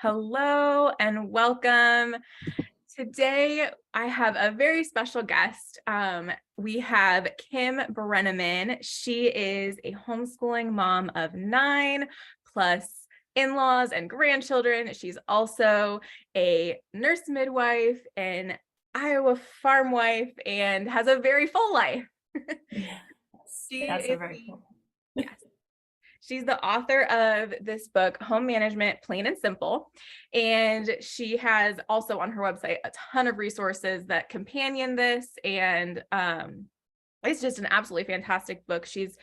Hello and welcome. Today, I have a very special guest. We have Kim Brenneman. She is a homeschooling mom of 9 plus in-laws and grandchildren. She's also a nurse midwife, an Iowa farm wife, and has a very full life. Yes, She that's is a very cool. yes. She's the author of this book, Home Management, Plain and Simple. And she has also on her website a ton of resources that companion this. And it's just an absolutely fantastic book. She's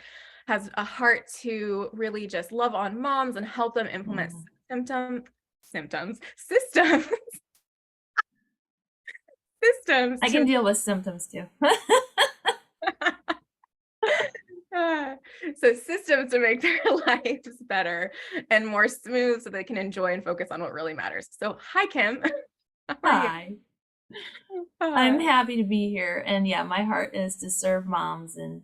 has a heart to really just love on moms and help them implement systems systems I to can deal with symptoms too. so systems to make their lives better and more smooth so they can enjoy and focus on what really matters. So hi, Kim. How are you? Hi, I'm happy to be here, and yeah, my heart is to serve moms and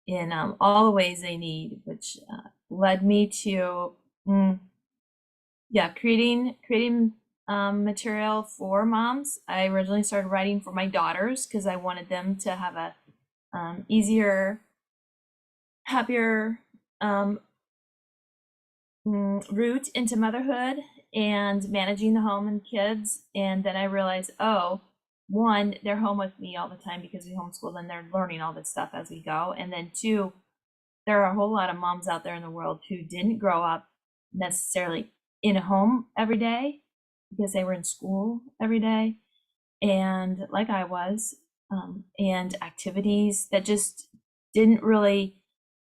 in all the ways they need, which led me to creating material for moms. I originally started writing for my daughters because I wanted them to have a easier, happier route into motherhood and managing the home and kids. And then I realized, oh, one, they're home with me all the time because we homeschool and they're learning all this stuff as we go. And then two, there are a whole lot of moms out there in the world who didn't grow up necessarily in a home every day because they were in school every day. And like I was, and activities that just didn't really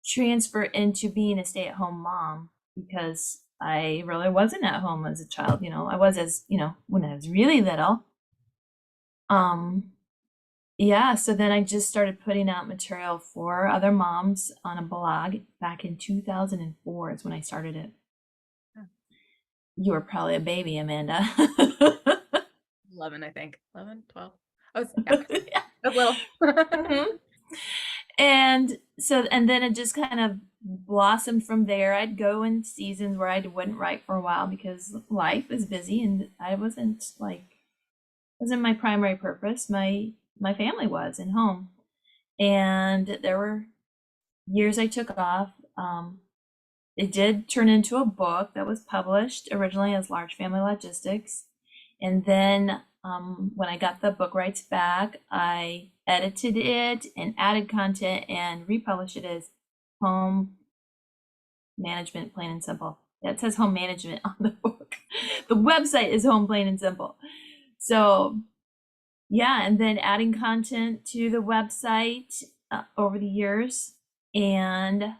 transfer into being a stay-at-home mom because I really wasn't at home as a child. I was when I was really little. Yeah, so then I just started putting out material for other moms on a blog back in 2004 is when I started it. You were probably a baby, Amanda. 11, I think. 11, 12. Oh, yeah. A little. And then it just kind of blossomed from there. I'd go in seasons where I wouldn't write for a while because life is busy and I wasn't my primary purpose. My family was in home. And there were years I took off. It did turn into a book that was published originally as Large Family Logistics. And then when I got the book rights back, I edited it and added content and republished it as Home Management, Plain and Simple. Yeah, it says Home Management on the book. The website is Home Plain and Simple. So yeah, and then adding content to the website over the years. And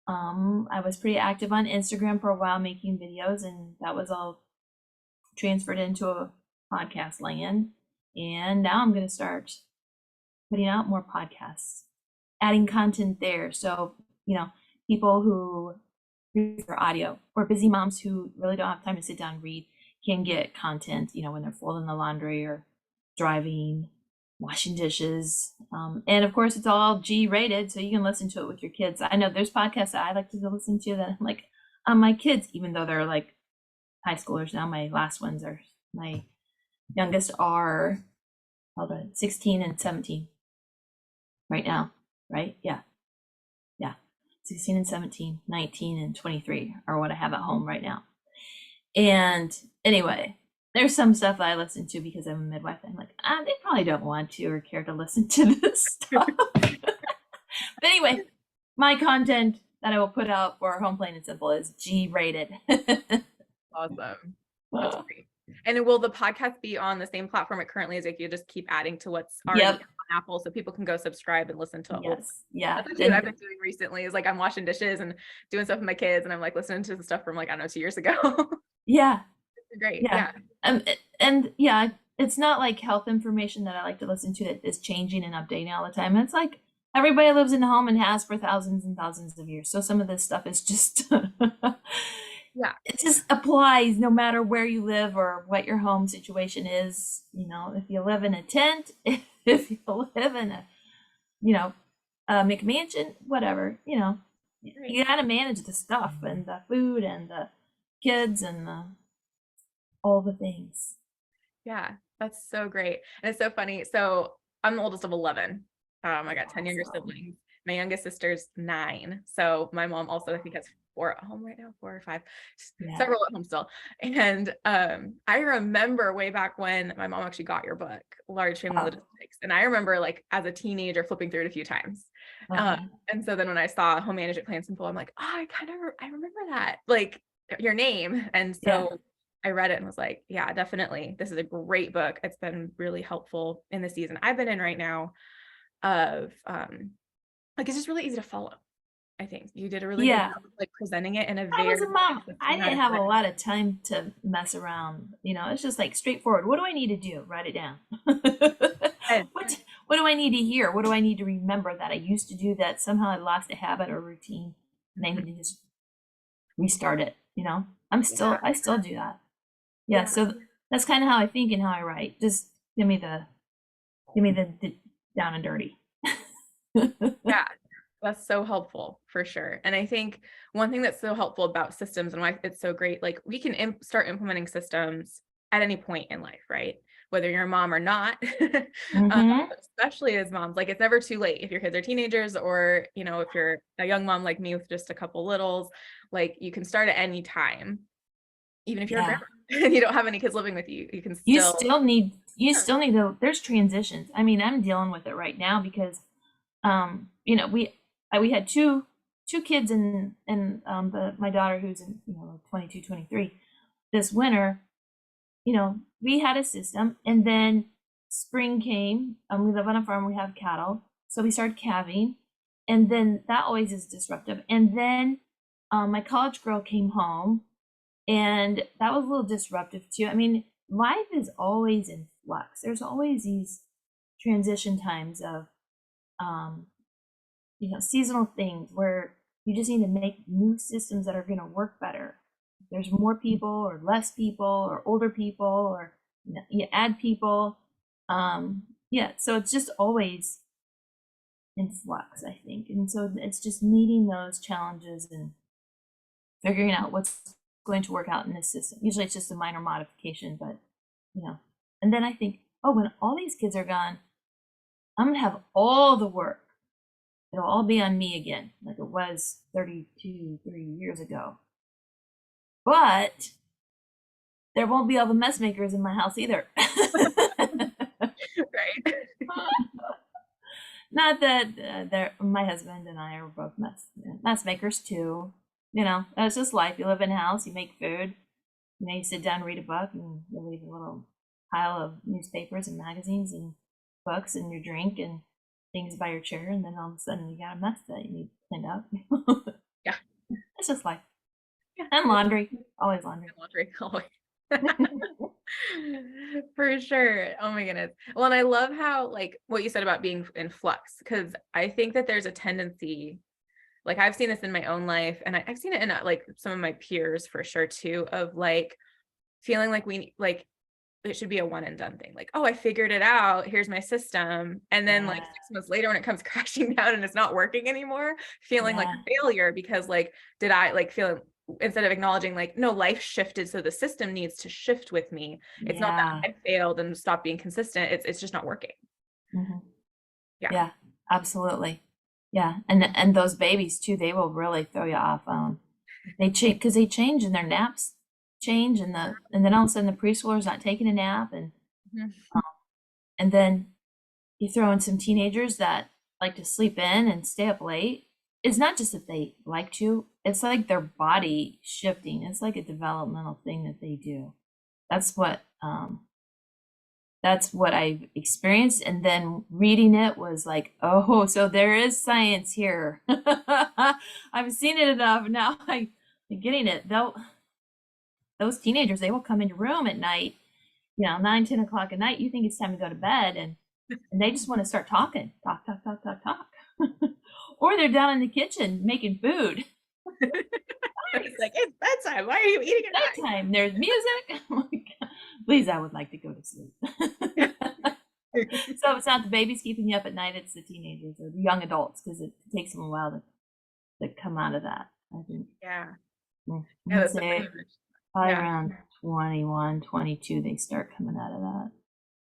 I was pretty active on Instagram for a while making videos, and that was all transferred into a podcast land. And now I'm going to start putting out more podcasts, adding content there. So, people who read for audio or busy moms who really don't have time to sit down and read can get content, when they're folding the laundry or driving, washing dishes. And of course, it's all G rated, so you can listen to it with your kids. I know there's podcasts that I like to listen to that I'm like on my kids, even though they're like high schoolers now. My last ones are, my youngest are 16 and 17 right now, right? Yeah. 16 and 17, 19 and 23 are what I have at home right now. And anyway, there's some stuff that I listen to because I'm a midwife. I'm like, they probably don't want to or care to listen to this stuff. But anyway, my content that I will put out for Home Plain and Simple is G rated. Awesome. That's great. And will the podcast be on the same platform it currently is if you just keep adding to what's already on Apple so people can go subscribe and listen to it? Yes. Yeah. That's what I've been doing recently is like I'm washing dishes and doing stuff with my kids and I'm like listening to the stuff from like, I don't know, 2 years ago. Yeah. It's great. Yeah. And yeah, it's not like health information that I like to listen to that is changing and updating all the time. It's like everybody lives in a home and has for thousands and thousands of years. So some of this stuff is just yeah, it just applies no matter where you live or what your home situation is. If you live in a tent, if you live in a McMansion, whatever, you got to manage the stuff and the food and the kids and the all the things. Yeah, that's so great. And it's so funny. So I'm the oldest of 11. I got 10 younger Awesome. siblings. My youngest sister's 9. So my mom also, I think, has 4 at home right now, 4 or 5, Yeah. several at home still. And I remember way back when my mom actually got your book, Large Family Oh, Logistics. And I remember like as a teenager flipping through it a few times. Um, okay. and so then when I saw Home Management Plan Simple, I'm like, oh, I remember that, like your name. And Yeah. so I read it and was like, yeah, definitely. This is a great book. It's been really helpful in the season I've been in right now of like it's just really easy to follow. I think you did a really good Yeah. job of like presenting it in a I was very a mom. I didn't have a systematic lot of time to mess around. It's just like straightforward. What do I need to do? Write it down. way. What do I need to hear? What do I need to remember that I used to do that somehow I lost a habit or routine and I need to just restart it. Yeah, I still do that. Yeah, yeah, so that's kind of how I think and how I write. Just give me the down and dirty. yeah. That's so helpful for sure. And I think one thing that's so helpful about systems and why it's so great, like we can start implementing systems at any point in life, right? Whether you're a mom or not, um, Mm-hmm. especially as moms, like it's never too late if your kids are teenagers or, if you're a young mom like me with just a couple littles, like you can start at any time, even if you're a Yeah. grandma and you don't have any kids living with you, you can You still, still need you yeah, still need to there's transitions. I mean, I'm dealing with it right now because we had two kids and my daughter who's in 22, 23 this winter. We had a system, and then spring came. We live on a farm, we have cattle, so we started calving, and then that always is disruptive. And then my college girl came home, and that was a little disruptive too. I mean, life is always in flux. There's always these transition times of um, seasonal things where you just need to make new systems that are going to work better. There's more people or less people or older people or you add people. Yeah, so it's just always in flux, I think. And so it's just meeting those challenges and figuring out what's going to work out in this system. Usually it's just a minor modification, but you know. And then I think, oh, when all these kids are gone, I'm gonna have all the work. It'll all be on me again, like it was 30 years ago. But there won't be all the mess makers in my house either. right. Not that my husband and I are both mess makers too. It's just life. You live in a house, you make food, you sit down, read a book, and you leave a little pile of newspapers and magazines and books and your drink and things by your chair, and then all of a sudden you got a mess that you need cleaned up. Yeah. It's just life. Yeah. And laundry. Always laundry. Laundry. Always. For sure. Oh my goodness. Well, and I love how like what you said about being in flux, because I think that there's a tendency, like I've seen this in my own life, and I've seen it in like some of my peers for sure too, of like feeling like we like it should be a one and done thing. Like, oh, I figured it out. Here's my system. And then like Yeah. 6 months later, when it comes crashing down and it's not working anymore, feeling like Yeah. a failure because like, did I like feel instead of acknowledging like, no, life shifted. So the system needs to shift with me. It's not that Yeah. I failed and stopped being consistent. It's just not working. Hmm. Yeah. Yeah. Absolutely. Yeah. And those babies too, they will really throw you off. They change because they change and their naps change, and then all of a sudden the preschooler's not taking a nap, Mhm. and then you throw in some teenagers that like to sleep in and stay up late. It's not just that they like to, it's like their body shifting. It's like a developmental thing that they do. That's what that's what I've experienced. And then reading it was like, oh, so there is science here. I've seen it enough. Now I'm getting it. Those teenagers, they will come in your room at night, 9, 10 o'clock at night. You think it's time to go to bed, and they just want to start talking, talk, talk, talk, talk, talk. Or they're down in the kitchen making food. It's like, it's bedtime. Why are you eating at Bedtime. There's music. Oh my God. Please, I would like to go to sleep. night? So it's not the babies keeping you up at night, it's the teenagers or the young adults, because it takes them a while to come out of that, I think. Yeah. I'm Yeah, gonna that's so say funny. probably Yeah. around 21, 22, they start coming out of that.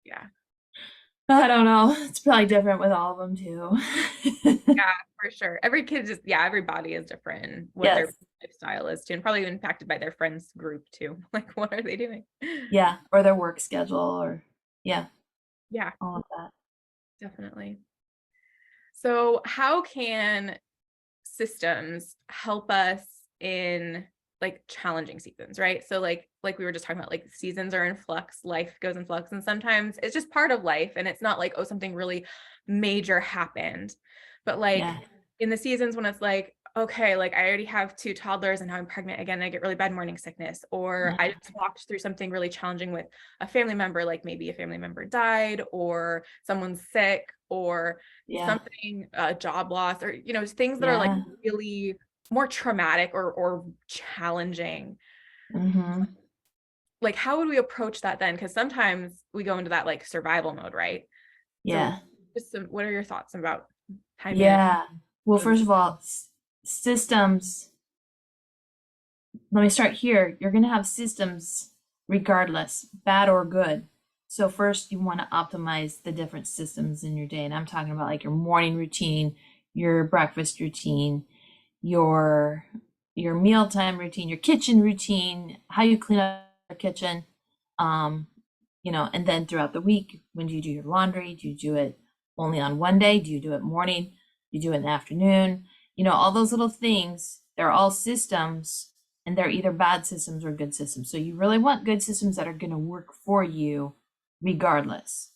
Yeah. I don't know. It's probably different with all of them too. Yeah, for sure. Every kid just, yeah, everybody is different and what their Yes. lifestyle is too, and probably impacted by their friends group too. Like, what are they doing? Yeah. Or their work schedule or yeah, Yeah, all of that. definitely. So, how can systems help us in like challenging seasons, right? So like we were just talking about, like seasons are in flux, life goes in flux, and sometimes it's just part of life, and it's not like, oh, something really major happened. But like Yeah. in the seasons when it's like, okay, like I already have two toddlers and now I'm pregnant again, and I get really bad morning sickness, or I just walked through something really challenging with a family member, like maybe a family member died or someone's sick or Yeah. something, job loss, or things that are like Yeah. really more traumatic or challenging. Mm-hmm. Like, how would we approach that then? Because sometimes we go into that like survival mode, right? So Yeah. just what are your thoughts about time management? Yeah. Well, first of all, systems, let me start here. You're going to have systems regardless, bad or good. So first you want to optimize the different systems in your day. And I'm talking about like your morning routine, your breakfast routine, your mealtime routine, your kitchen routine, how you clean up the kitchen. Um, and then throughout the week, when do you do your laundry? Do you do it only on one day? Do you do it morning? Do you do it in the afternoon? All those little things, they're all systems, and they're either bad systems or good systems. So you really want good systems that are going to work for you regardless.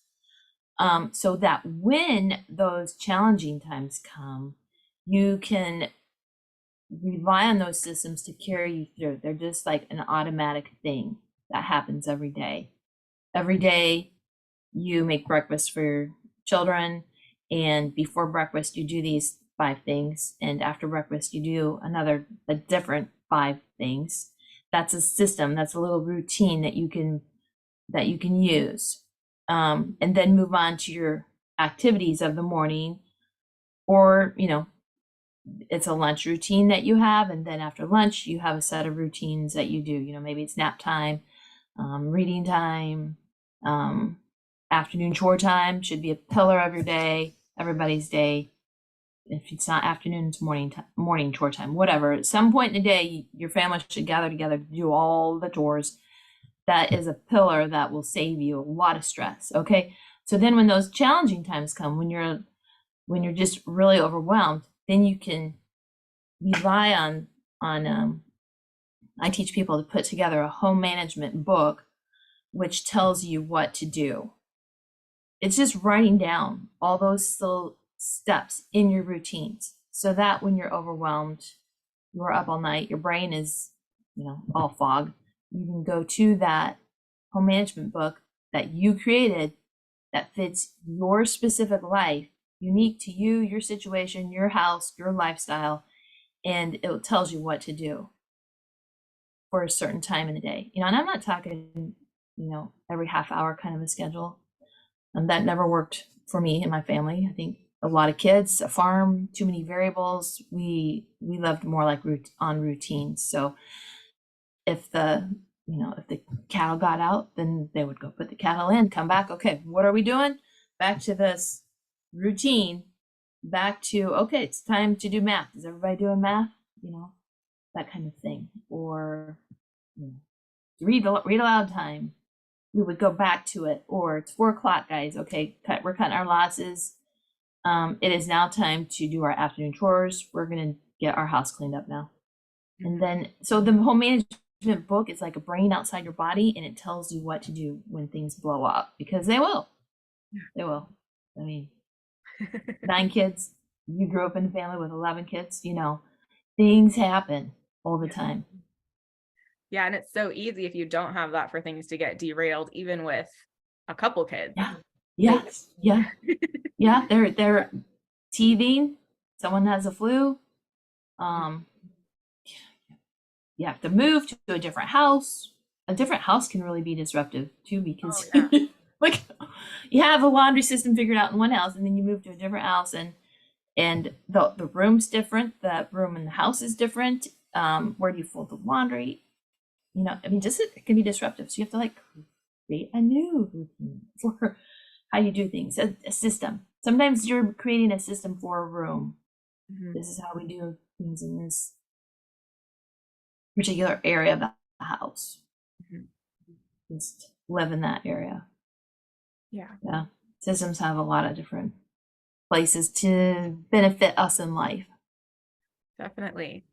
So that when those challenging times come, you can rely on those systems to carry you through. They're just like an automatic thing that happens every day. Every day you make breakfast for your children, and before breakfast you do these 5 things, and after breakfast you do a different 5 things. That's a system, that's a little routine that you can use, and then move on to your activities of the morning, or it's a lunch routine that you have, and then after lunch you have a set of routines that you do. Maybe it's nap time, reading time, um, afternoon chore time should be a pillar of your day, everybody's day. If it's not afternoon, it's morning chore time, whatever. At some point in the day, your family should gather together to do all the chores. That is a pillar that will save you a lot of stress. Okay. So then when those challenging times come, when you're just really overwhelmed, then you can rely on I teach people to put together a home management book which tells you what to do. It's just writing down all those little steps in your routines so that when you're overwhelmed, you're up all night, your brain is, all fog, you can go to that home management book that you created that fits your specific life, unique to you, your situation, your house, your lifestyle, and it tells you what to do for a certain time in the day. And I'm not talking, every half hour kind of a schedule. That never worked for me and my family. I think a lot of kids, a farm, too many variables. We loved more like on routines. So if the cattle got out, then they would go put the cattle in, come back. Okay, what are we doing? Back to this routine. Back to, okay, it's time to do math. Is everybody doing math? That kind of thing. Or you know, read aloud time. We would go back to it. Or it's 4 o'clock, guys. Okay, we're cutting our losses. It is now time to do our afternoon chores. We're gonna get our house cleaned up now. And then, so the home management book is like a brain outside your body, and it tells you what to do when things blow up, because they will. They will. I mean, 9 kids. You grew up in a family with 11 kids. Things happen all the time. Yeah, and it's so easy if you don't have that for things to get derailed, even with a couple kids. Yeah. Yes. Yeah. Yeah. They're teething. Someone has a flu. Um, you have to move to a different house. A different house can really be disruptive too, Oh because yeah. like you have a laundry system figured out in one house, and then you move to a different house, and the room's different. The room in the house is different. Where do you fold the laundry? I mean, just it can be disruptive. So you have to like create a new routine for how you do things, a system. Sometimes you're creating a system for a room. Mhm. This is how we do things in this particular area of the house. Mhm. Just live in that area. Yeah, Yeah. Systems have a lot of different places to benefit us in life. definitely.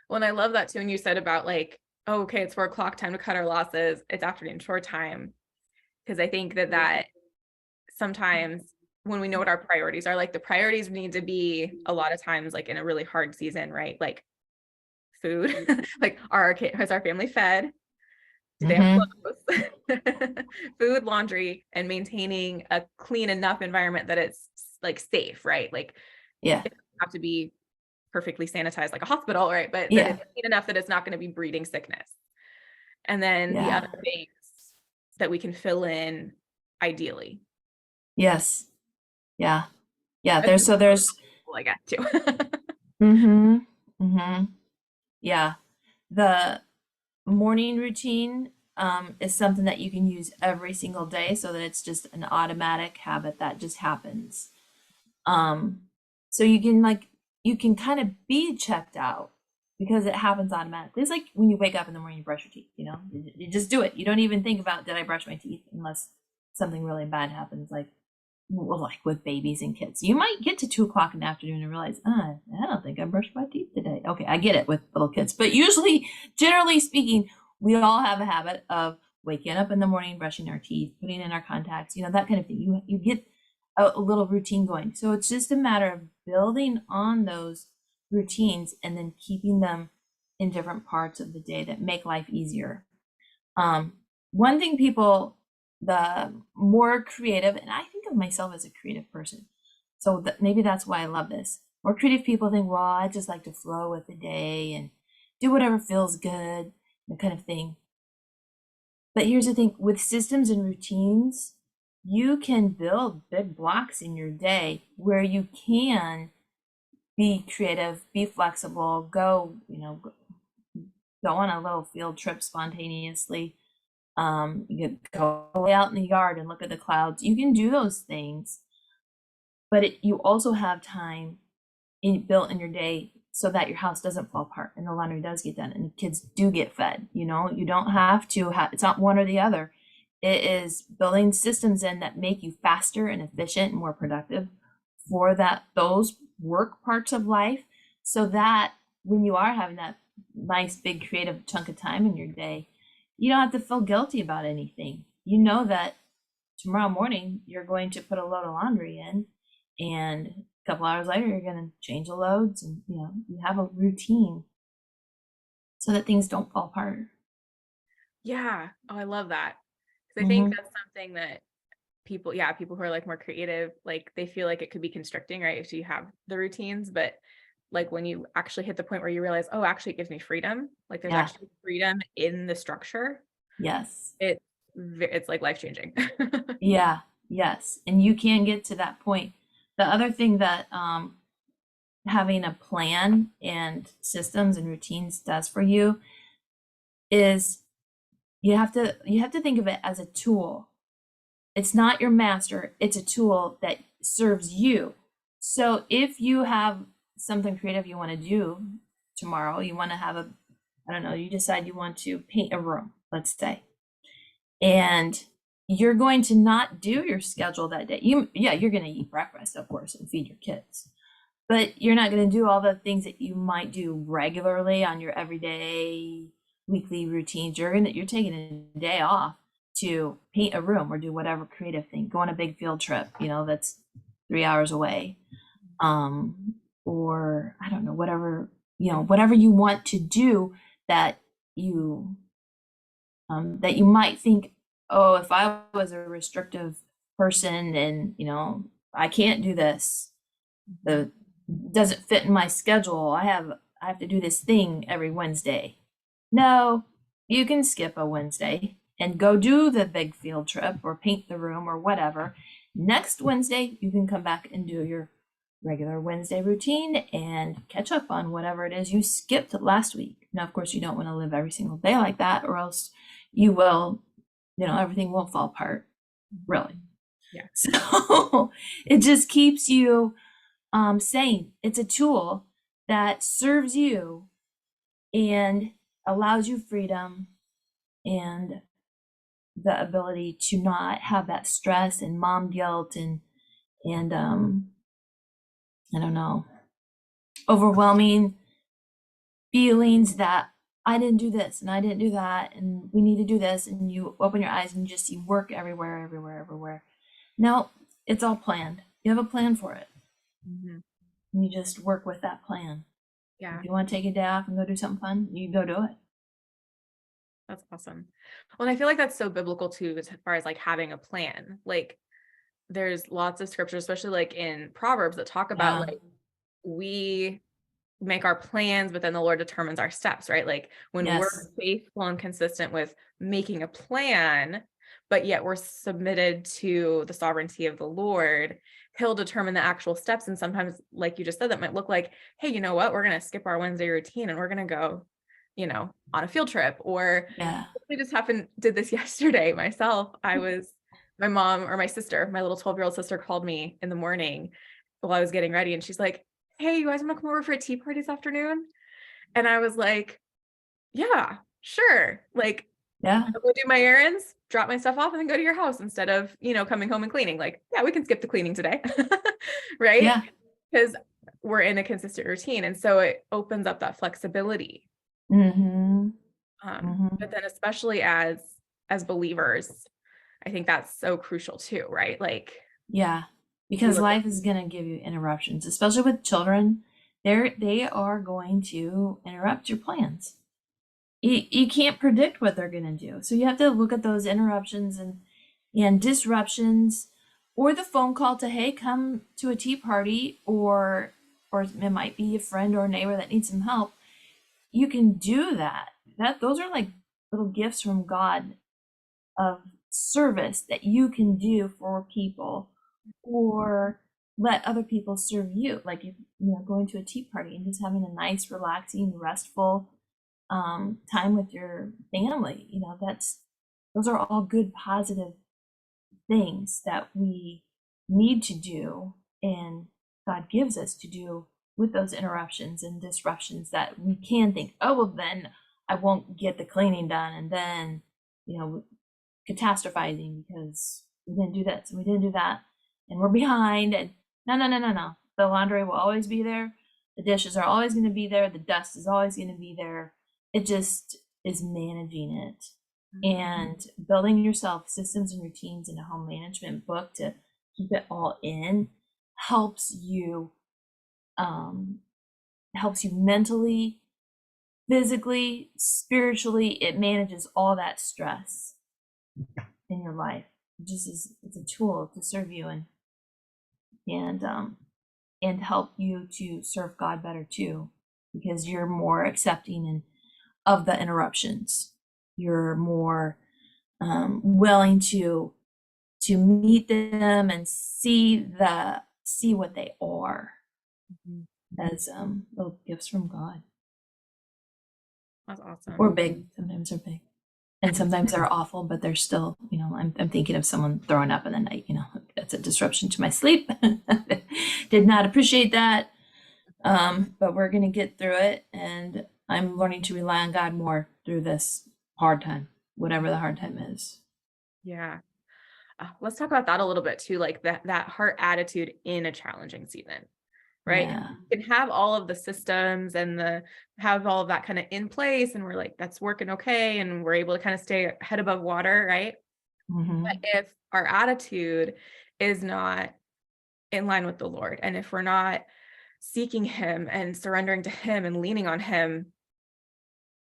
Well, and I love that too. And you said about like, oh, okay, it's 4 o'clock, time to cut our losses. It's afternoon chore time. Because I think that sometimes when we know what our priorities are, like the priorities need to be a lot of times like in a really hard season, right? Like food, like is our family fed? Do they have Mm-hmm. clothes? Food, laundry, and maintaining a clean enough environment that it's like safe, right? Like Yeah. it doesn't have to be perfectly sanitized like a hospital, right? But that Yeah. it's clean enough that it's not going to be breeding sickness. And then the Yeah. other things that we can fill in ideally. Yes. Yeah. Yeah. As There's so there's well, I guess too. mm-hmm. Mm-hmm. Yeah. The morning routine is something that you can use every single day so that it's just an automatic habit that just happens. Um, so you can kind of be checked out because it happens automatically. It's like when you wake up in the morning, you brush your teeth, you just do it. You don't even think about, did I brush my teeth, unless something really bad happens, like, well, like with babies and kids. You might get to 2 o'clock in the afternoon and realize, I don't think I brushed my teeth today. Okay, I get it with little kids, but usually, generally speaking, we all have a habit of waking up in the morning, brushing our teeth, putting in our contacts, that kind of thing. You get a little routine going. So it's just a matter of building on those routines and then keeping them in different parts of the day that make life easier. Um, One thing people, the more creative, and I think of myself as a creative person, so maybe that's why I love this. More creative people think, well, I just like to flow with the day and do whatever feels good, that kind of thing. But here's the thing, with systems and routines, you can build big blocks in your day where you can be creative, be flexible, go on a little field trip spontaneously. You can go lay out in the yard and look at the clouds. You can do those things, but you also have time built in your day so that your house doesn't fall apart and the laundry does get done and the kids do get fed. You don't have to have, it's not one or the other. It is building systems in that make you faster and efficient and more productive for those work parts of life, so that when you are having that nice big creative chunk of time in your day, you don't have to feel guilty about anything. You know that tomorrow morning you're going to put a load of laundry in, and a couple hours later you're going to change the loads, and you have a routine so that things don't fall apart. Yeah. Oh, I love that. Because I think Mm-hmm. that's something that people who are like more creative, like they feel like it could be constricting, right? If you have the routines, but like when you actually hit the point where you realize, oh, actually it gives me freedom, like there's Yeah. actually freedom in the structure, Yes. it's like life changing. Yeah. Yes. And you can get to that point. The other thing that having a plan and systems and routines does for you is you have to think of it as a tool. It's not your master, it's a tool that serves you. So if you have something creative you want to do tomorrow, you want to have I don't know, you decide you want to paint a room, let's say, and you're going to not do your schedule that day. You're going to eat breakfast, of course, and feed your kids, but you're not going to do all the things that you might do regularly on your everyday weekly routines. You're taking a day off to paint a room or do whatever creative thing, go on a big field trip, that's 3 hours away. Or I don't know, whatever you want to do that you that you might think, oh, if I was a restrictive person and I can't do this, the doesn't fit in my schedule. I have to do this thing every Wednesday. No, you can skip a Wednesday and go do the big field trip or paint the room or whatever. Next Wednesday, you can come back and do your regular Wednesday routine and catch up on whatever it is you skipped last week. Now, of course, you don't want to live every single day like that, or else you will, everything will fall apart, really. Yeah. So it just keeps you sane. It's a tool that serves you and allows you freedom and the ability to not have that stress and mom guilt and I don't know, overwhelming feelings that I didn't do this and I didn't do that and we need to do this, and you open your eyes and you just see work everywhere, everywhere, everywhere. No, it's all planned. You have a plan for it. Mhm. And you just work with that plan. If Yeah, you want to take a day off and go do something fun, you go do it. that's awesome. Well, and I feel like that's so biblical too, as far as like having a plan. Like there's lots of scripture, especially like in Proverbs, that talk about Yeah. like we make our plans, but then the Lord determines our steps, right? Like when we're Yes. faithful and consistent with making a plan, but yet we're submitted to the sovereignty of the Lord, He'll determine the actual steps. And sometimes, like you just said, that might look like, hey, you know what? We're going to skip our Wednesday routine and we're going to go, on a field trip. Or Yeah. we just did this yesterday myself. My mom or my sister, my little 12-year-old sister called me in the morning while I was getting ready. And she's like, hey, you guys want to come over for a tea party this afternoon? And I was like, yeah, sure. Like, Yeah. I'll go do my errands, drop my stuff off, and then go to your house instead of, coming home and cleaning. Like, yeah, we can skip the cleaning today. Right? Yeah. Because we're in a consistent routine. And so it opens up that flexibility. Mm-hmm. But Mm-hmm. then especially as believers, I think that's so crucial too, right? Like Yeah. we Because look at life is gonna give you interruptions, especially with children. They are going to interrupt your plans. You can't predict what they're gonna do. So you have to look at those interruptions and disruptions, or the phone call to, hey, come to a tea party, or it might be a friend or a neighbor that needs some help. You can do that. Those are like little gifts from God of service that you can do for people, or let other people serve you. Like, if going to a tea party and just having a nice, relaxing, restful time with your family, those are all good, positive things that we need to do, and God gives us to do with those interruptions and disruptions that we can think, oh, well, then I won't get the cleaning done. And then, you know, catastrophizing because we didn't do this and we didn't do that. And we're behind. And no, no, no, no, no. The laundry will always be there. The dishes are always going to be there. The dust is always going to be there. It just is managing it and building yourself systems and routines in a home management book to keep it all in helps you um, helps you mentally, physically, spiritually. It manages all that stress in your life. It just is, it's a tool to serve you and and help you to serve God better too, because you're more accepting and of the interruptions. You're more willing to meet them and see what they are Mhm. as little gifts from God. That's Or awesome. big. Sometimes they're big. And sometimes they're awful, but they're still, I'm thinking of someone throwing up in the night, that's a disruption to my sleep. Did not appreciate that. But we're going to get through it. And I'm learning to rely on God more through this hard time, whatever the hard time is. Yeah. Let's talk about that a little bit too, like that heart attitude in a challenging season, right? 'Cause Yeah. you can have all of the systems and have all of that kind of in place, and we're like, that's working okay, and we're able to kind of stay head above water, right? But Hmm. if our attitude is not in line with the Lord, and if we're not seeking Him and surrendering to Him and leaning on Him,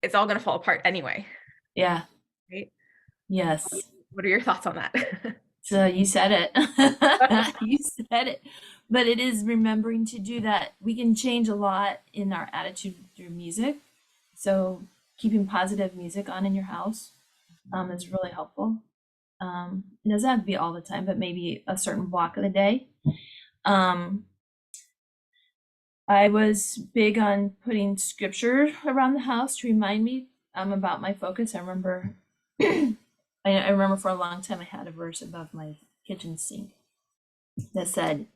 it's all going to fall apart anyway, Yeah. right? Yes. What are your thoughts on that? So you said it. You said it. But it is remembering to do that. We can change a lot in our attitude through music. So keeping positive music on in your house is really helpful. It doesn't have to be all the time, but maybe a certain block of the day. Um, I was big on putting scripture around the house to remind me about my focus. I remember, I remember for a long time I had a verse above my kitchen sink that said,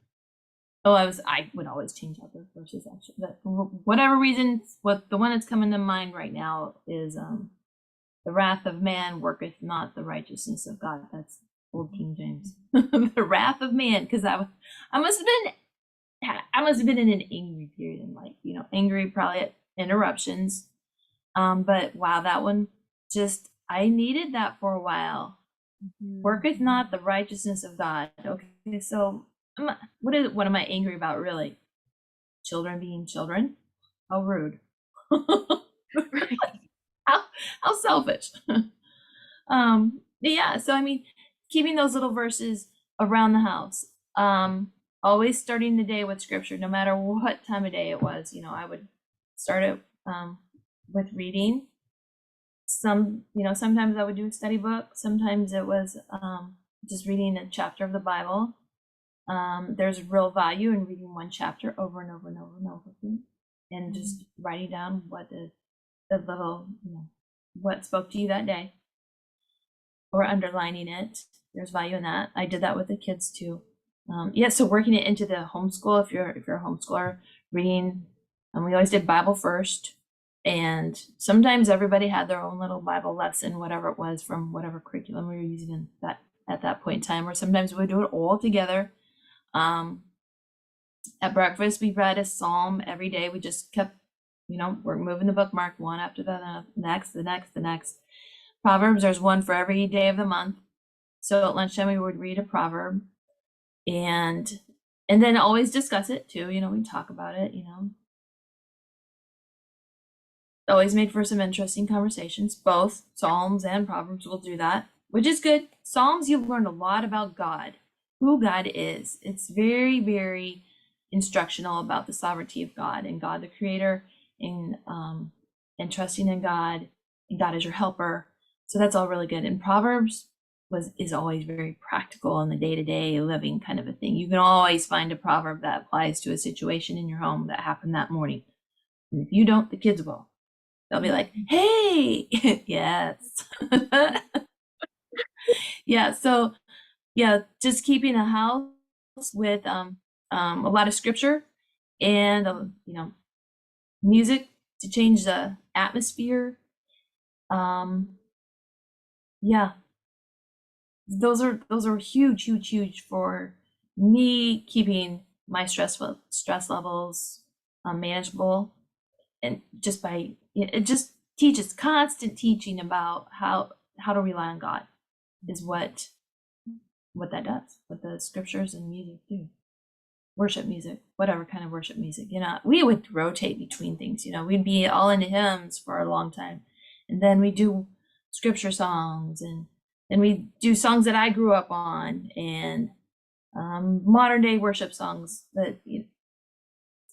"Oh, I would always change out those verses actually, but for whatever reason, what the one that's coming to mind right now is the wrath of man worketh not the righteousness of God." That's old King James. The wrath of man, because I must have been I must have been in an angry period in life, angry probably at interruptions. But wow, that one just I needed that for a while. Worketh not the righteousness of God. Okay, so what am I angry about really? Children being children? How rude. Right. how selfish. Yeah, so I mean, keeping those little verses around the house. Always starting the day with scripture, no matter what time of day it was. I would start it with reading. Sometimes I would do a study book. Sometimes it was just reading a chapter of the Bible. There's real value in reading one chapter over and over and over and over again, and just writing down what the little, what spoke to you that day, or underlining it. There's value in that. I did that with the kids too. Yeah, so working it into the homeschool, if you're a homeschooler, reading, we always did Bible first, and sometimes everybody had their own little Bible lesson, whatever it was from whatever curriculum we were using at that point in time, or sometimes we would do it all together. At breakfast, we read a psalm every day. We just kept, we're moving the bookmark one after the next, the next. Proverbs, there's one for every day of the month. So at lunchtime, we would read a proverb, and then always discuss it too. We talk about it. Always made for some interesting conversations. Both Psalms and Proverbs will do that, which is good. Psalms, you've learned a lot about God, who God is. It's very, very instructional about the sovereignty of God and God the Creator, and trusting in God, and God as your helper. So that's all really good. And Proverbs is always very practical in the day-to-day living kind of a thing. You can always find a proverb that applies to a situation in your home that happened that morning. And if you don't, the kids will. They'll be like, "Hey," yes. Yeah, so yeah, just keeping a house with a lot of scripture and music to change the atmosphere. Yeah, those are huge for me, keeping my stress levels manageable, and just by it just teaches constant teaching about how to rely on God is what that does, what the scriptures and music do. Worship music, whatever kind of worship music, we would rotate between things. We'd be all into hymns for a long time, and then we do scripture songs, and then we do songs that I grew up on, and modern day worship songs that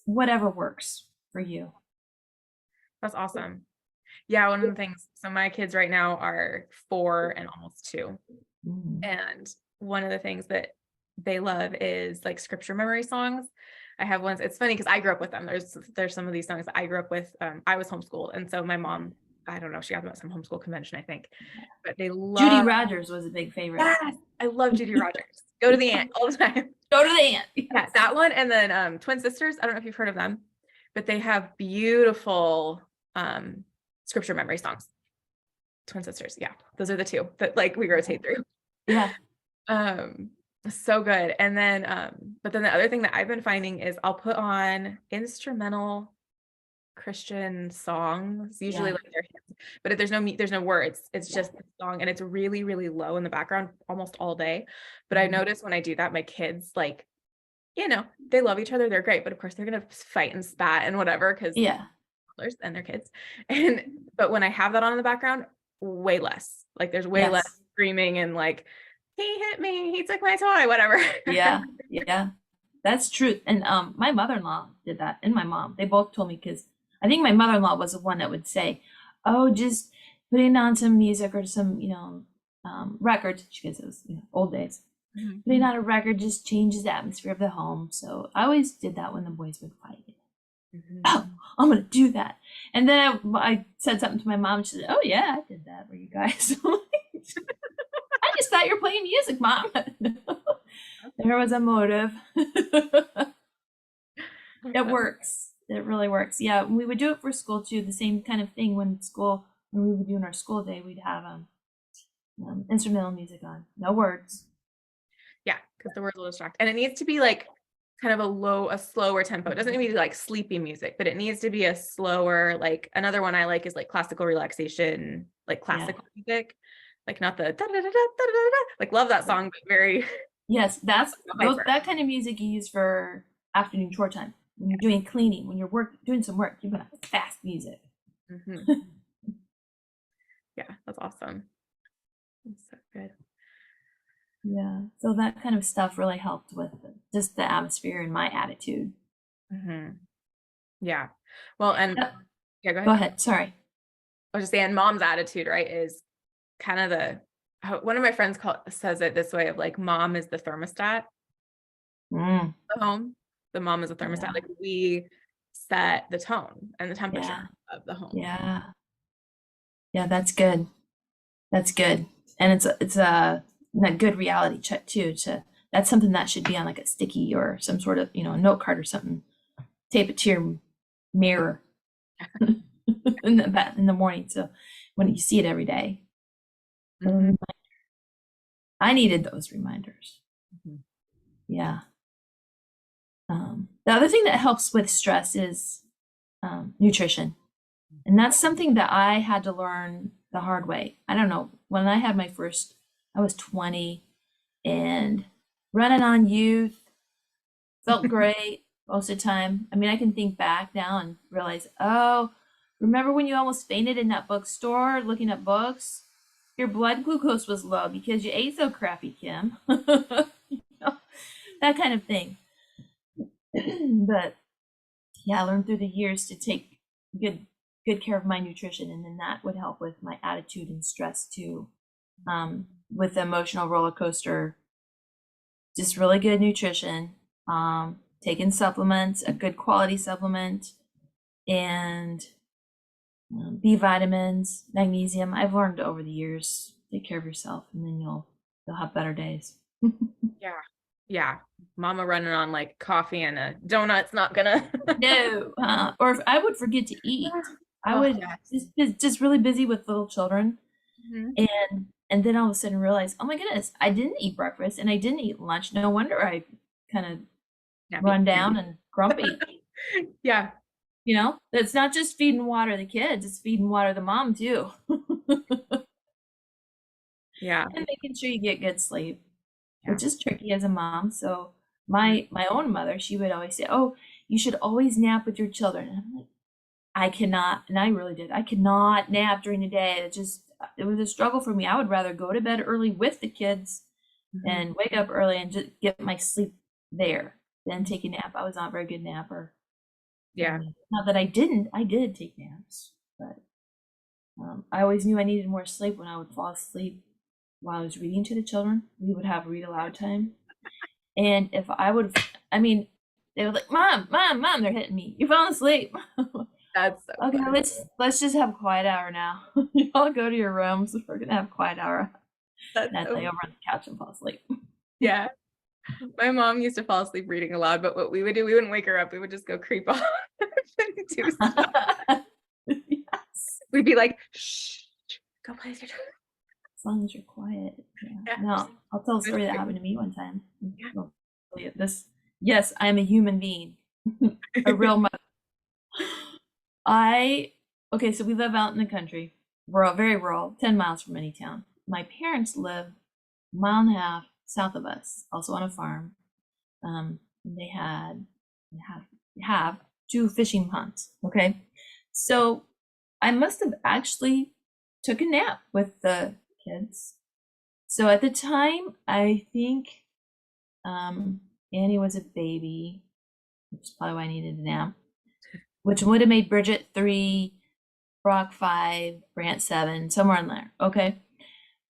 whatever works for you. That's awesome. Yeah, one of the things, so my kids right now are 4 and almost 2. And one of the things that they love is like scripture memory songs. I have ones, it's funny because I grew up with them. There's some of these songs that I grew up with. I was homeschooled. And so my mom, I don't know, she got them at some homeschool convention, I think. But they love Judy Rogers was a big favorite. Yes, I love Judy Rogers. Go to the Ant all the time. Go to the Ant. Yeah, that one. And then Twin Sisters. I don't know if you've heard of them, but they have beautiful scripture memory songs. Twin Sisters. Yeah, those are the two that like we rotate through. Yeah. So good. And then but then the other thing that I've been finding is I'll put on instrumental Christian songs, usually like their hymns, but there's no words. It's just the song, and it's really, really low in the background almost all day. But I notice when I do that, my kids like, they love each other. They're great, but of course they're gonna fight and spat and whatever because and their kids. But when I have that on in the background, way less. Like there's way less screaming and like, he hit me, he took my toy, whatever. Yeah. That's true. And my mother-in-law did that, and my mom. They both told me, because I think my mother-in-law was the one that would say, "Oh, just putting on some music or some, records." Because it was old days. Putting on a record just changes the atmosphere of the home. So I always did that when the boys would fight. Mhm. Oh, I'm gonna do that. And then I said something to my mom, and she said, "Oh yeah, I did that for you guys." I just thought you were playing music, Mom. There was a motive. It works. It really works. Yeah, we would do it for school too. The same kind of thing when we were doing our school day, we'd have instrumental music on, no words. Yeah, because the words will distract. And it needs to be like kind of a slower tempo. It doesn't need to be like sleepy music, but it needs to be a slower, like another one I like is like classical relaxation, like Yeah. classical music, like not the da da da da da da da. Like love that song, but very Yes, that's those hyper. that kind of music you use for afternoon chore time. When you're doing cleaning, when you're doing some work, you want fast music. Mhm. Yeah, that's awesome. That's so good. Yeah. So that kind of stuff really helped with just the atmosphere and my attitude. Mhm. Yeah. Well, and Yep. yeah, go Go ahead. ahead. Sorry. I was just saying mom's attitude, right, is kind of one of my friends says it this way of like mom is the thermostat Mm, of the home. The mom is a thermostat. yeah. Like we set the tone and the temperature Yeah. of the home. Yeah. Yeah. That's good. That's good. And it's a good reality check too. That's something that should be on like a sticky or some sort of a note card or something. Tape it to your mirror in the morning. So when you see it every day, Mhm. I needed those reminders. Mhm. Yeah. The other thing that helps with stress is nutrition. And that's something that I had to learn the hard way. I don't know. When I had my first, I was 20 and running on youth felt great most of the time. I mean, I can think back now and realize, oh, remember when you almost fainted in that bookstore looking at books? Your blood glucose was low because you ate so crappy, Kim. You know, that kind of thing. But yeah, I learned through the years to take good care of my nutrition, and then that would help with my attitude and stress too. With the emotional roller coaster, just really good nutrition, taking supplements, a good quality supplement, and B vitamins, magnesium. I've learned over the years, take care of yourself, and then you'll have better days. Yeah. Yeah. Mama running on like coffee and a donut's not gonna. No, or if I would forget to eat. I Oh, would yes. just really busy with little children, Mhm. and then all of a sudden realize, oh my goodness, I didn't eat breakfast and I didn't eat lunch. No wonder I kind of Nappy. run down and grumpy. Yeah. It's not just feeding water the kids; it's feeding water the mom too, Yeah. and making sure you get good sleep, Yeah. which is tricky as a mom. So Mhm. my own mother, she would always say, "Oh, you should always nap with your children." And I'm like, I cannot, and I really did. I could not nap during the day. It was a struggle for me. I would rather go to bed early with the kids Mhm. and wake up early and just get my sleep there than take a nap. I was not a very good napper. Yeah. Not that I didn't, I did take naps, but I always knew I needed more sleep when I would fall asleep while I was reading to the children. We would have read aloud time. And if I would, I mean, they were like, "Mom, mom, mom," they're hitting me. You're falling asleep. That's so Okay, funny. let's just have a quiet hour now. You all go to your rooms. We're gonna have a quiet hour. That's And I'd so lay over on the couch and fall asleep. yeah. My mom used to fall asleep reading aloud, but what we would do, we wouldn't wake her up. We would just go creep off and do stuff. Yes. We'd be like, shh, go play with your toy. As long as you're quiet. Yeah. Yeah. No, I'll tell a That's story that great. happened to me one time. Yeah. Well, this, yes, I am a human being, a real mother. I, okay, so we live out in the country, rural, very rural, 10 miles from any town. My parents live a mile and a half south of us, also on a farm. They have two fishing ponds. Okay, so I must have actually took a nap with the kids. So at the time, I think Annie was a baby, which is probably why I needed a nap, which would have made Bridget 3, Brock 5, Brant 7, somewhere in there. Okay,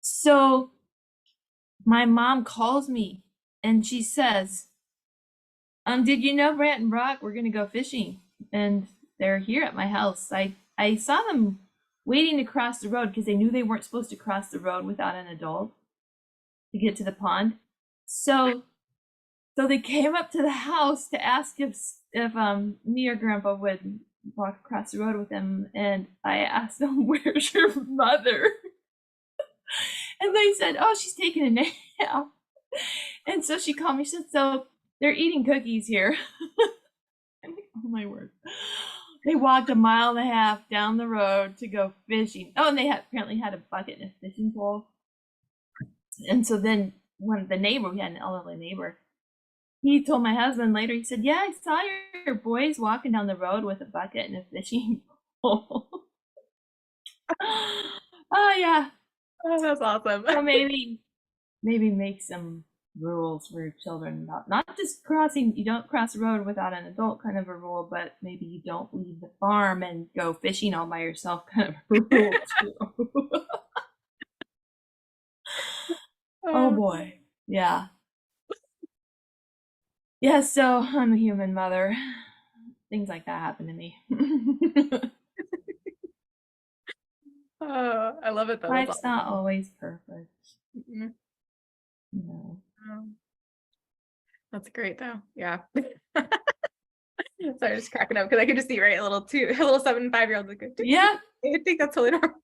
so my mom calls me and she says, did you know Brant and Brock were gonna go fishing? and they're here at my house. I saw them waiting to cross the road because they knew they weren't supposed to cross the road without an adult to get to the pond. So they came up to the house to ask if me or Grandpa would walk across the road with them, and I asked them, "Where's your mother?" And they said, "Oh, she's taking a nap." And so she called me. She said, "So they're eating cookies here." I'm like, "Oh my word!" They walked a mile and a half down the road to go fishing. Oh, and they apparently had a bucket and a fishing pole. And so then when the neighbor, we had an elderly neighbor, he told my husband later, he said, "Yeah, I saw your boys walking down the road with a bucket and a fishing pole." Oh yeah. Oh, that's awesome. So maybe make some rules for your children about not just crossing, you don't cross the road without an adult kind of a rule, but maybe you don't leave the farm and go fishing all by yourself kind of a rule too. Oh boy. Yeah. Yeah, so I'm a human mother. Things like that happen to me. Oh, I love it though. That's Life's not always perfect. awesome. No. Oh, that's great though. Yeah. Sorry, just cracking up because I could just see right a little 7, 5 year old like, Yeah. I think that's totally normal.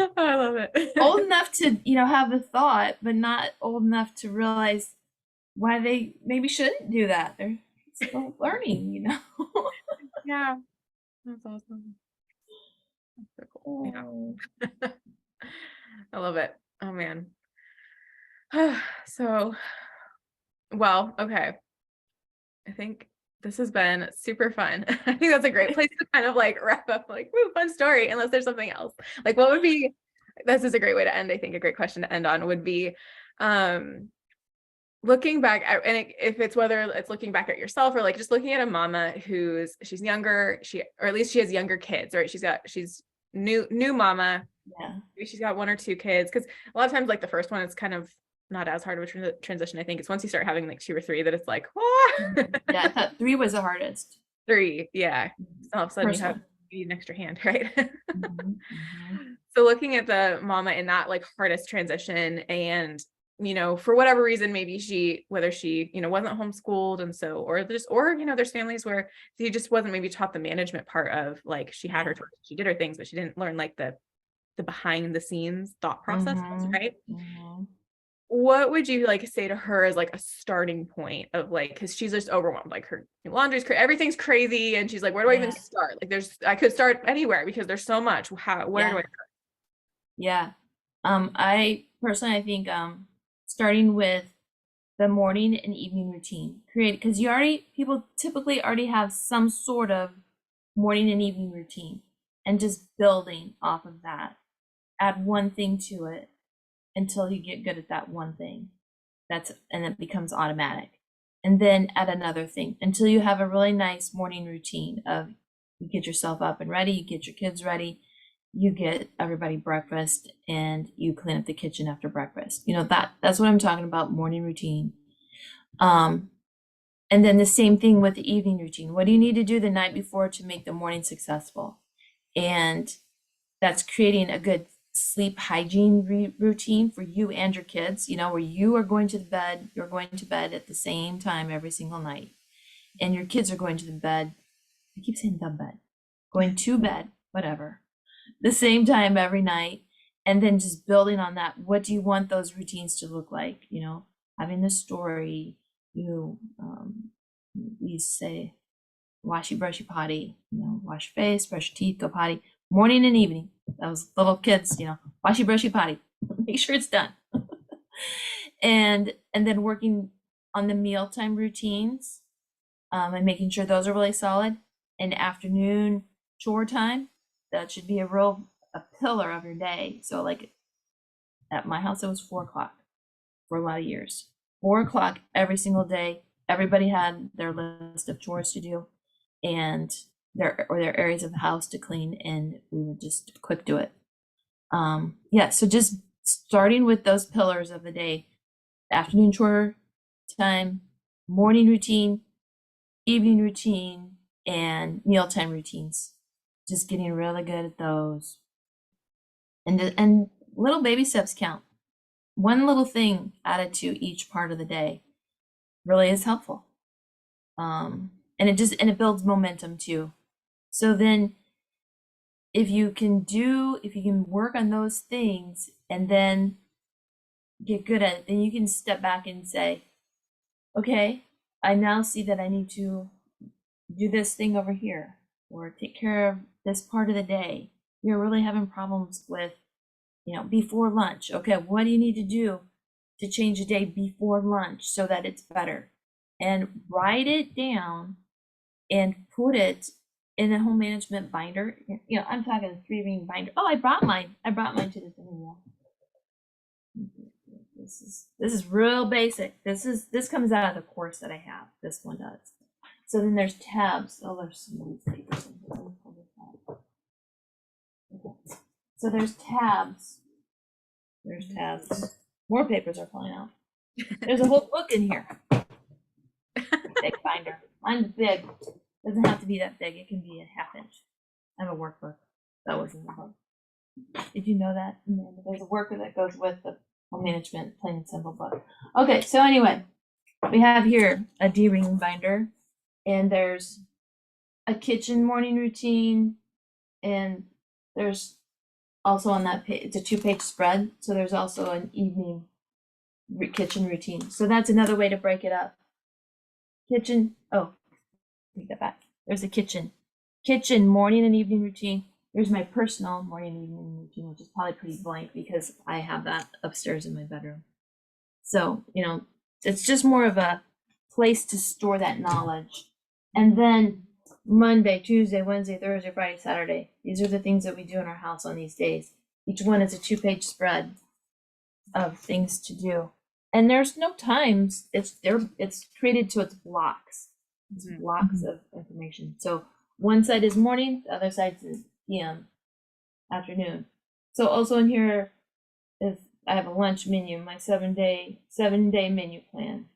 Oh, I love it. Old enough to, have the thought, but not old enough to realize why they maybe shouldn't do that. They're still learning. Yeah, that's awesome. That's so cool. Oh. Yeah. I love it. Oh man. So, well, okay. I think this has been super fun. I think that's a great place to kind of like wrap up, like, woo, fun story, unless there's something else. Like, what would be, this is a great way to end. I think a great question to end on would be, looking back at, and if it's whether it's looking back at yourself or like just looking at a mama she's younger, or at least she has younger kids, right? She's new mama. Yeah. Maybe she's got 1 or 2 kids. Cause a lot of times like the first one is kind of not as hard of a transition. I think it's once you start having like 2 or 3 that it's like, oh. Yeah, I thought 3 was the hardest. 3, yeah. So all of a sudden First you have one. an extra hand, right? Mm-hmm. So looking at the mama in that like hardest transition, and for whatever reason, maybe whether she wasn't homeschooled, and so or there's families where she just wasn't maybe taught the management part of, like, she had her choices, she did her things, but she didn't learn like the behind the scenes thought processes, Mm-hmm. right? Mm-hmm. What would you like say to her as like a starting point of, like, because she's just overwhelmed, like her laundry's everything's crazy, and she's like, where do I even start? Like, I could start anywhere because there's so much. Where do I start? Yeah. I personally, I think starting with the morning and evening routine create, because people typically already have some sort of morning and evening routine, and just building off of that. Add one thing to it until you get good at that one thing. And it becomes automatic. And then add another thing until you have a really nice morning routine of, you get yourself up and ready, you get your kids ready, you get everybody breakfast, and you clean up the kitchen after breakfast. That's what I'm talking about, morning routine. And then the same thing with the evening routine. What do you need to do the night before to make the morning successful? And that's creating a good sleep hygiene routine for you and your kids, where you're going to bed at the same time every single night. And your kids are going to the bed, I keep saying the bed, going to bed, whatever, the same time every night. And then just building on that, what do you want those routines to look like? Having the story, we say, washy, brushy, potty, wash your face, brush your teeth, go potty, morning and evening. Those little kids, washy, brushy, potty, make sure it's done. and then working on the mealtime routines, and making sure those are really solid. And afternoon chore time, that should be a pillar of your day. So like at my house, it was 4 o'clock for a lot of years. 4 o'clock every single day. Everybody had their list of chores to do, and their areas of the house to clean, and we would just quick do it. So just starting with those pillars of the day: afternoon chore time, morning routine, evening routine and mealtime routines. Just getting really good at those. And little baby steps count. One little thing added to each part of the day really is helpful. And it builds momentum too. So then if you can work on those things and then get good at it, then you can step back and say, okay, I now see that I need to do this thing over here or take care of this part of the day. You're really having problems with, before lunch. Okay, what do you need to do to change the day before lunch so that it's better? And write it down and put it in a home management binder. I'm talking a 3-ring binder. Oh, I brought mine. I brought mine to the thing. This is real basic. This comes out of the course that I have. This one does. So then there's tabs. Oh, there's some loose papers in here. Okay. So there's tabs. There's tabs. More papers are falling out. There's a whole book in here. Big binder. Mine's big. Doesn't have to be that big. It can be a 1/2 inch. I have a workbook. That was in the book. Did you know that? There's a worker that goes with the home management plain and simple book. Okay, so anyway, we have here a D-ring binder, and there's a kitchen morning routine, and there's also on that page, it's a 2-page spread, so there's also an evening kitchen routine. So that's another way to break it up. Kitchen, take that back. There's a kitchen morning and evening routine. There's my personal morning and evening routine, which is probably pretty blank because I have that upstairs in my bedroom. So, it's just more of a place to store that knowledge. And then Monday, Tuesday, Wednesday, Thursday, Friday, Saturday. These are the things that we do in our house on these days. Each one is a 2-page spread of things to do. And there's no times. It's created to its blocks. It's blocks of information. So one side is morning, the other side is PM, afternoon. So also in here, if I have a lunch menu, my 7-day menu plan.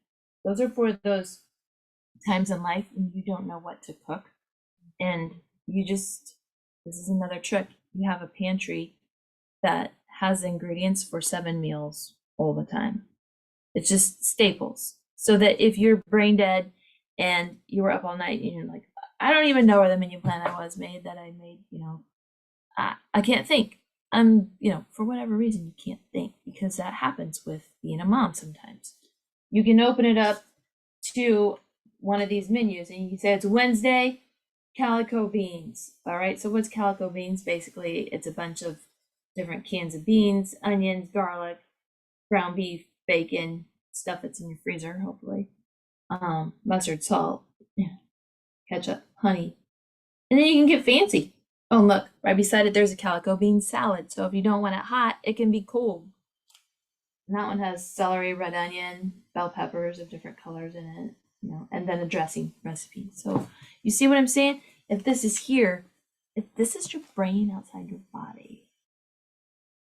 Those are for those times in life when you don't know what to cook. And this is another trick. You have a pantry that has ingredients for 7 meals all the time. It's just staples. So that if you're brain dead and you were up all night and you're like, I don't even know where the menu plan I made, I can't think. For whatever reason, you can't think because that happens with being a mom sometimes. You can open it up to one of these menus and you can say it's Wednesday, calico beans. All right, so what's calico beans? Basically, it's a bunch of different cans of beans, onions, garlic, ground beef, bacon, stuff that's in your freezer, hopefully. Mustard, salt, ketchup, honey. And then you can get fancy. Oh, look, right beside it, there's a calico bean salad. So if you don't want it hot, it can be cold. And that one has celery, red onion, bell peppers of different colors in it, and then a dressing recipe. So you see what I'm saying? If this is here, if this is your brain outside your body.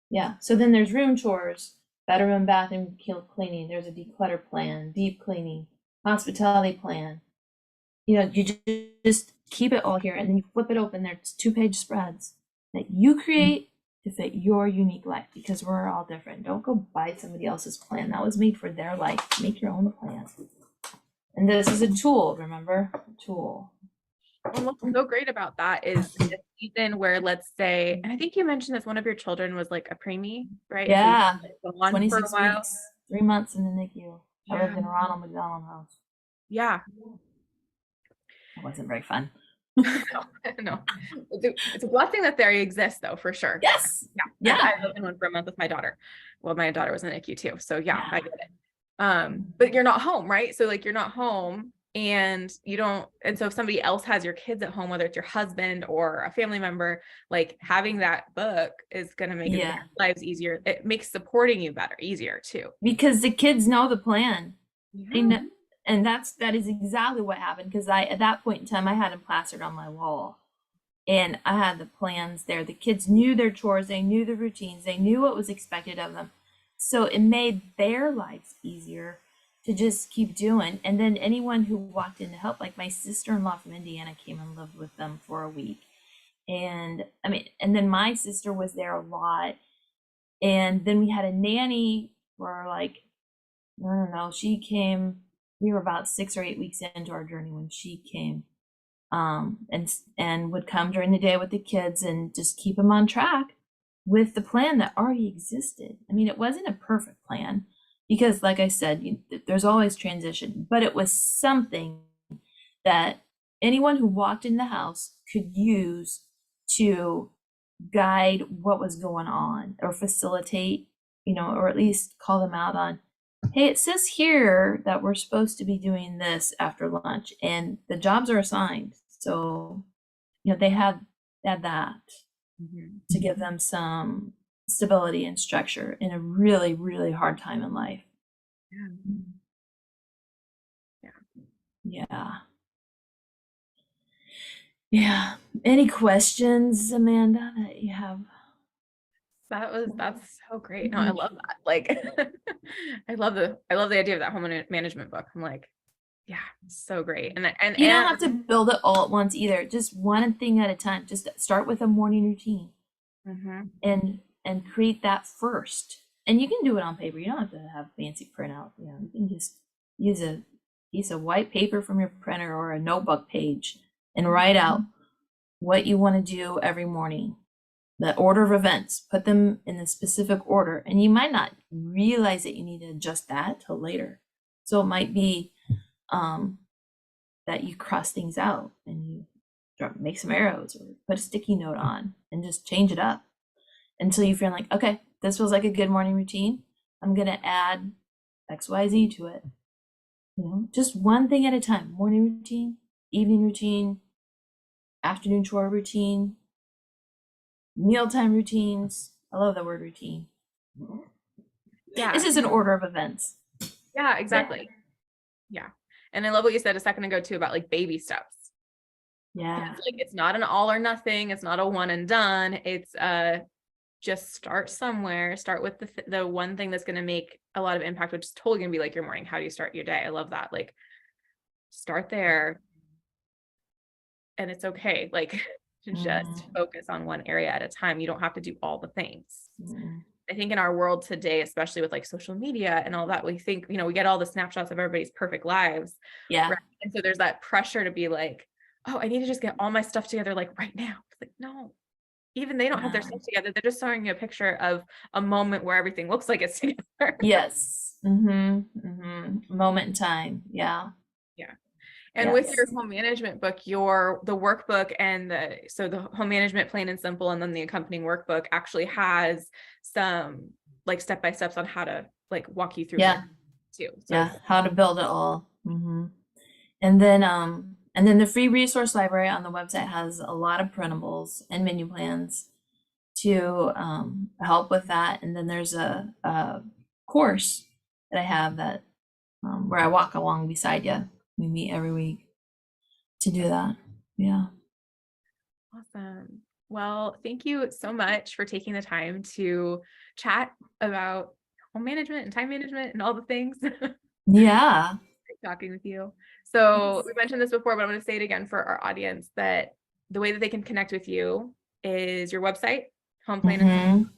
Yeah, so then there's room chores, bedroom, bathroom, cleaning. There's a declutter plan, deep cleaning, hospitality plan. You just keep it all here and then you flip it open. There's 2-page spreads that you create to fit your unique life because we're all different. Don't go buy somebody else's plan. That was made for their life. Make your own plan. And this is a tool, remember? A tool. And what's so great about that is a season where, let's say, and I think you mentioned this, one of your children was like a preemie, right? Yeah, so 26 for a while. Weeks, 3 months in the NICU. Yeah. I lived in a Ronald McDonald house. Yeah. It wasn't very fun. No. It's a blessing that they exist, though, for sure. Yes. Yeah. I lived in one for a month with my daughter. Well, my daughter was in NICU too, so yeah, I get it. But you're not home, right? So like you're not home, and you don't. And so if somebody else has your kids at home, whether it's your husband or a family member, like having that book is going to make their lives easier. It makes supporting you easier too. Because the kids know the plan. Yeah. And that is exactly what happened because at that point in time I had them plastered on my wall and I had the plans there. The kids knew their chores, they knew the routines, they knew what was expected of them. So it made their lives easier. to just keep doing. And then anyone who walked in to help, like my sister-in-law from Indiana came and lived with them for a week. And I mean, and then my sister was there a lot. And then we had a nanny for like, I don't know, she came, we were about 6 or 8 weeks into our journey when she came. And would come during the day with the kids and just keep them on track with the plan that already existed. I mean, it wasn't a perfect plan because, like I said, there's always transition, but it was something that anyone who walked in the house could use to guide what was going on or facilitate, or at least call them out on, hey, it says here that we're supposed to be doing this after lunch and the jobs are assigned. So, they had that to give them some stability and structure in a really, really hard time in life. Yeah. Yeah. Yeah. Yeah. Any questions, Amanda, that you have? That's so great. No, I love that. Like I love the idea of that home management book. I'm like, yeah, so great. You don't have to build it all at once either. Just one thing at a time. Just start with a morning routine and create that first. And you can do it on paper. You don't have to have fancy printout. You can just use a piece of white paper from your printer or a notebook page and write out what you want to do every morning. The order of events, put them in a specific order, and you might not realize that you need to adjust that till later. So it might be that you cross things out and you make some arrows or put a sticky note on and just change it up until you feel like, okay, this feels like a good morning routine. I'm gonna add XYZ to it. Just one thing at a time. Morning routine, evening routine, afternoon chore routine, mealtime routines. I love the word routine. Yeah. This is an order of events. Yeah, exactly. Yeah. And I love what you said a second ago too about like baby steps. Yeah. Like it's not an all or nothing. It's not a one and done. It's just start somewhere. Start with the one thing that's going to make a lot of impact, which is totally going to be like your morning. How do you start your day? I love that. Like start there. And it's okay. Like to just focus on one area at a time. You don't have to do all the things. I think in our world today, especially with like social media and all that, we think, we get all the snapshots of everybody's perfect lives. Yeah. Right? And so there's that pressure to be like, oh, I need to just get all my stuff together like right now. It's like, no, even they don't have their stuff together. They're just showing you a picture of a moment where everything looks like it's together. Yes. Moment in time. Yeah. Yeah. And with your home management book, the workbook and the home management plain and simple, and then the accompanying workbook actually has some like step-by-steps on how to like walk you through too. So how to build it all. And then the free resource library on the website has a lot of printables and menu plans to help with that. And then there's a course that I have that where I walk along beside you. We meet every week to do that. Yeah. Awesome. Well, thank you so much for taking the time to chat about home management and time management and all the things. Yeah. Great talking with you. So we mentioned this before, but I'm going to say it again for our audience that the way that they can connect with you is your website, Home Plan and Simple.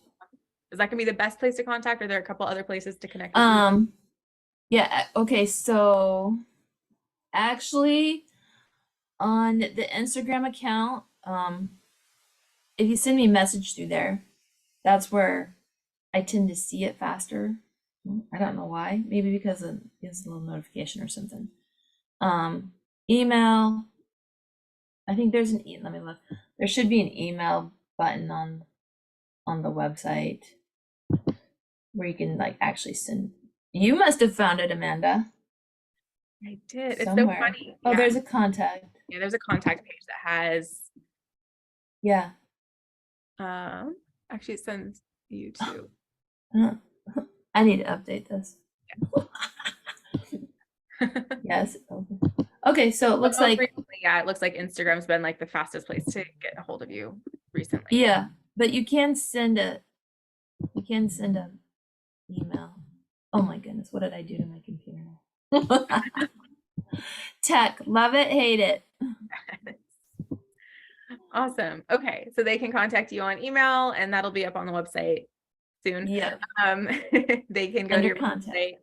Is that going to be the best place to contact, or are there a couple other places to connect with you? Yeah. Okay. So actually on the Instagram account, if you send me a message through there, that's where I tend to see it faster. I don't know why. Maybe because it's a little notification or something. Email. I think there's let me look. There should be an email button on the website where you can like actually send. You must have found it, Amanda. I did. It's so Somewhere. funny. Oh, there's a contact. Yeah, there's a contact page that has Yeah. actually it sends you to I need to update this. Yes. Okay, so it looks like recently, yeah, it looks like Instagram's been like the fastest place to get a hold of you recently. yeah, but you can send an email. Oh my goodness, what did I do to my computer? Tech, love it, hate it. Awesome. Okay, so they can contact you on email, and that'll be up on the website soon. Yeah, They can go to under your contact. website,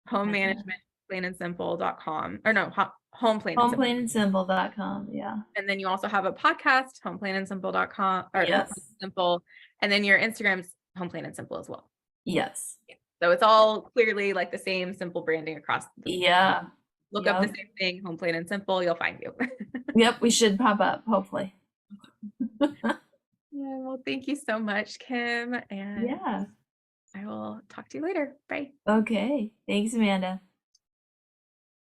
home management plainandsimple.com, or no, home plain and simple. Homeplainandsimple.com. Yeah. And then you also have a podcast, homeplainandsimple.com, or home Yes. plain and simple, and then your Instagram's home plain and simple as well. Yes. Yeah. So it's all clearly like the same simple branding across the Yeah. look up the Yep. same thing, home plain and simple, you'll find you. Yep. We should pop up, hopefully. Yeah, well, thank you so much, Kim, and Yeah. I will talk to you later. Bye. Okay. Thanks, Amanda.